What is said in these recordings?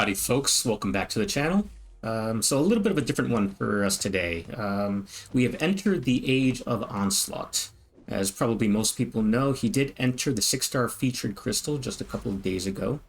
Howdy folks, welcome back to the channel. So a little bit of a different one for us today. We have entered the age of Onslaught. As probably most people know, he did enter the 6-star featured crystal just a couple of days ago.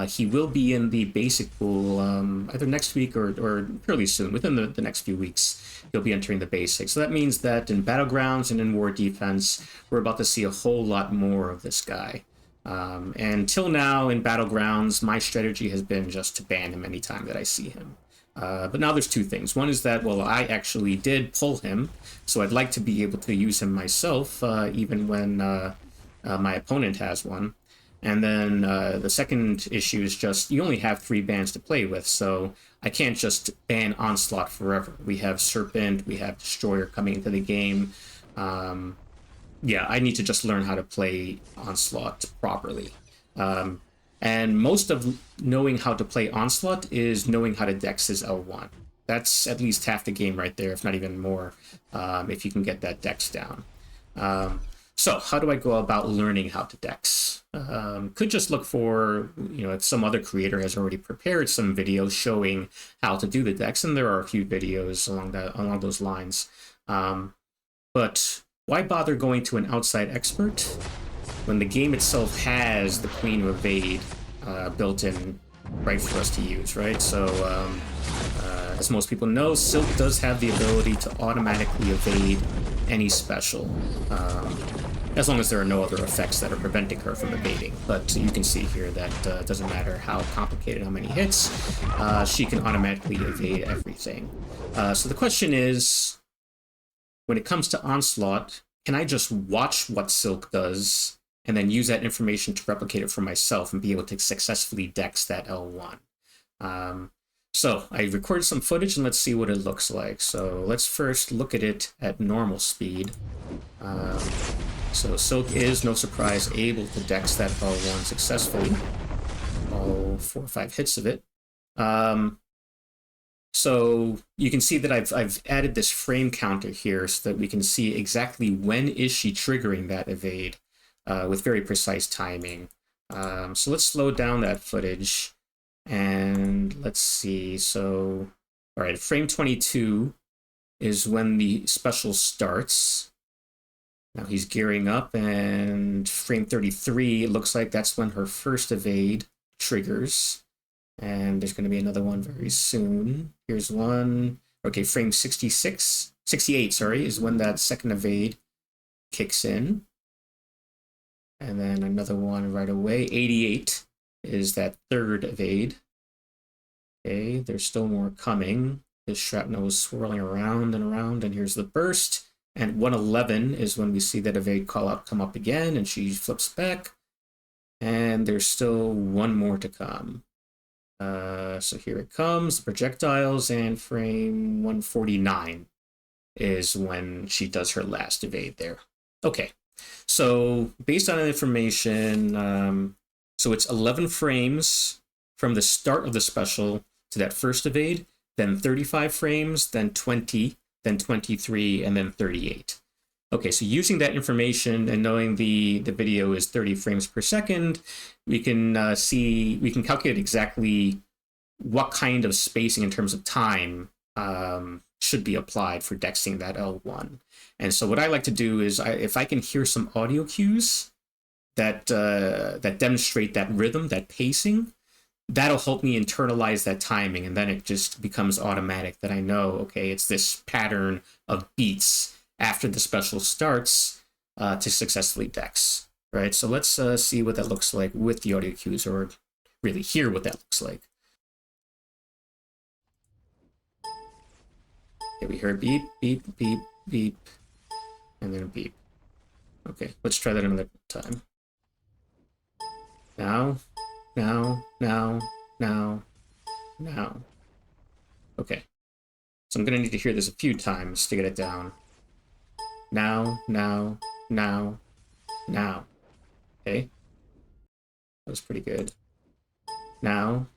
He will be in the basic pool either next week or fairly soon, within the next few weeks. He'll be entering the basic. So that means that in Battlegrounds and in War Defense, we're about to see a whole lot more of this guy. And till now in Battlegrounds, my strategy has been just to ban him anytime that I see him. But now there's two things. One is that, well, I actually did pull him, so I'd like to be able to use him myself, even when my opponent has one. And then the second issue is just, you only have 3 bans to play with, so I can't just ban Onslaught forever. We have Serpent, we have Destroyer coming into the game. Yeah, I need to just learn how to play Onslaught properly. And most of knowing how to play Onslaught is knowing how to dex his L1. That's at least half the game right there, if not even more, if you can get that dex down. So how do I go about learning how to dex? Could just look for, if some other creator has already prepared some videos showing how to do the dex, and there are a few videos along those lines. But why bother going to an outside expert when the game itself has the Queen of Evade built in right for us to use, right? So, as most people know, Silk does have the ability to automatically evade any special, as long as there are no other effects that are preventing her from evading. But you can see here that doesn't matter how complicated, how many hits, she can automatically evade everything. So the question is, when it comes to Onslaught, can I just watch what Silk does and then use that information to replicate it for myself and be able to successfully dex that L1? So I recorded some footage and let's see what it looks like. So let's first look at it at normal speed. So Silk is, no surprise, able to dex that L1 successfully. All 4 or 5 hits of it. So you can see that I've added this frame counter here so that we can see exactly when is she triggering that evade with very precise timing. So let's slow down that footage and let's see. So, all right, frame 22 is when the special starts. Now he's gearing up, and frame 33, it looks like that's when her first evade triggers. And there's going to be another one very soon. Here's one. Okay, frame 68, sorry, is when that second evade kicks in. And then another one right away. 88 is that third evade. Okay, there's still more coming. This shrapnel is swirling around and around, and here's the burst. And 111 is when we see that evade call out come up again, and she flips back. And there's still one more to come. So here it comes, the projectiles, and frame 149 is when she does her last evade there. Okay, so based on that information, so it's 11 frames from the start of the special to that first evade, then 35 frames, then 20, then 23, and then 38. Okay, so using that information and knowing the video is 30 frames per second, we can calculate exactly what kind of spacing in terms of time should be applied for dexing that L1. And so what I like to do is, if I can hear some audio cues that demonstrate that rhythm, that pacing, that'll help me internalize that timing, and then it just becomes automatic that I know, okay, it's this pattern of beats after the special starts to successfully dex, right? So let's see what that looks like with the audio cues, or really hear what that looks like. Okay, we heard beep, beep, beep, beep, and then a beep. Okay, let's try that another time. Now, now, now, now, now. Okay, so I'm gonna need to hear this a few times to get it down. Now, now, now, now. Okay. That was pretty good. Now,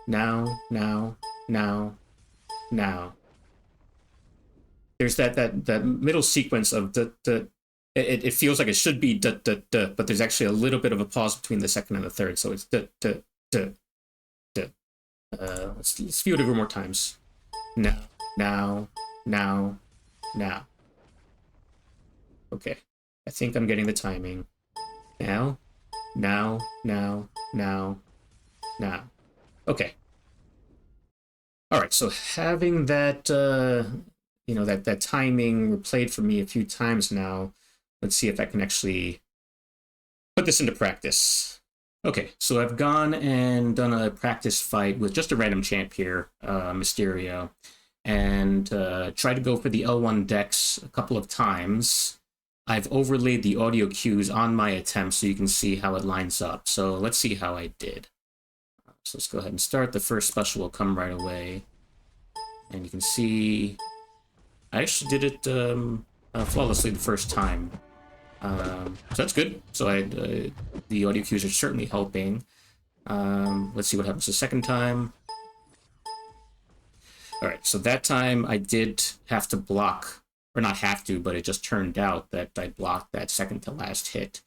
now, now, now, now. There's that middle sequence of it feels like it should be but there's actually a little bit of a pause between the second and the third, so it's Let's view it over more times. Now, now, now, now. Okay, I think I'm getting the timing. Now, now, now, now, now. Okay. All right, so having that, that timing replayed for me a few times now, let's see if I can actually put this into practice. Okay, so I've gone and done a practice fight with just a random champ here, Mysterio, and tried to go for the L1 Dex a couple of times. I've overlaid the audio cues on my attempt so you can see how it lines up. So let's see how I did. So let's go ahead and start. The first special will come right away. And you can see I actually did it flawlessly the first time. So that's good. So the audio cues are certainly helping. Let's see what happens the second time. All right, so that time I did have to block, or not have to, but it just turned out that I blocked that second to last hit,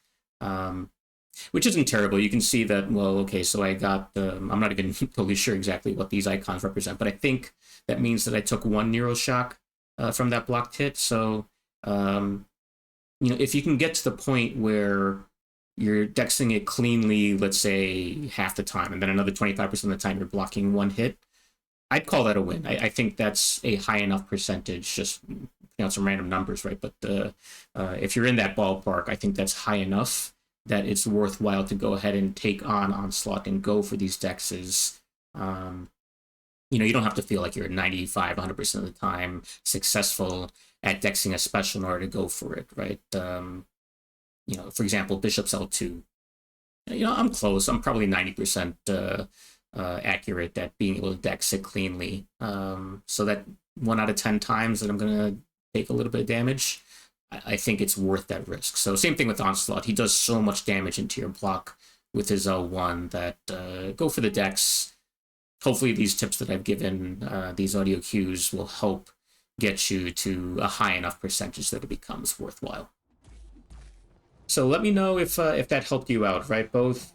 which isn't terrible. You can see that, well, okay, so I got, I'm not even totally sure exactly what these icons represent, but I think that means that I took one Neuroshock from that blocked hit. So, if you can get to the point where you're dexing it cleanly, let's say half the time, and then another 25% of the time you're blocking one hit, I'd call that a win. I think that's a high enough percentage, just some random numbers, right? But if you're in that ballpark, I think that's high enough that it's worthwhile to go ahead and take on Onslaught and go for these dexes. You don't have to feel like you're 95, 100% of the time successful at dexing a special in order to go for it, right? For example, Bishop's L2. I'm close. I'm probably 90% accurate at being able to dex it cleanly. So that 1 out of 10 times that I'm going to take a little bit of damage, I think it's worth that risk. So same thing with Onslaught. He does so much damage into your block with his L1 that go for the dex. Hopefully these tips that I've given, these audio cues, will help get you to a high enough percentage that it becomes worthwhile. So let me know if that helped you out, right? Both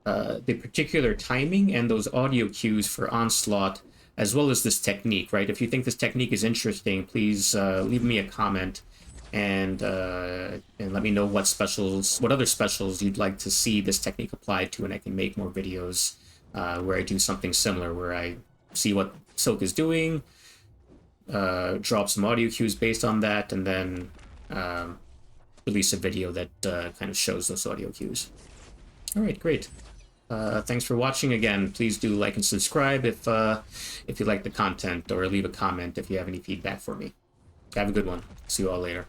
the particular timing and those audio cues for Onslaught, as well as this technique, right? If you think this technique is interesting, please leave me a comment and let me know what other specials you'd like to see this technique applied to, and I can make more videos where I do something similar, where I see what Silk is doing, drop some audio cues based on that, and then release a video that kind of shows those audio cues. All right, great. Thanks for watching again. Please do like and subscribe if you like the content, or leave a comment if you have any feedback for me. Have a good one. See you all later.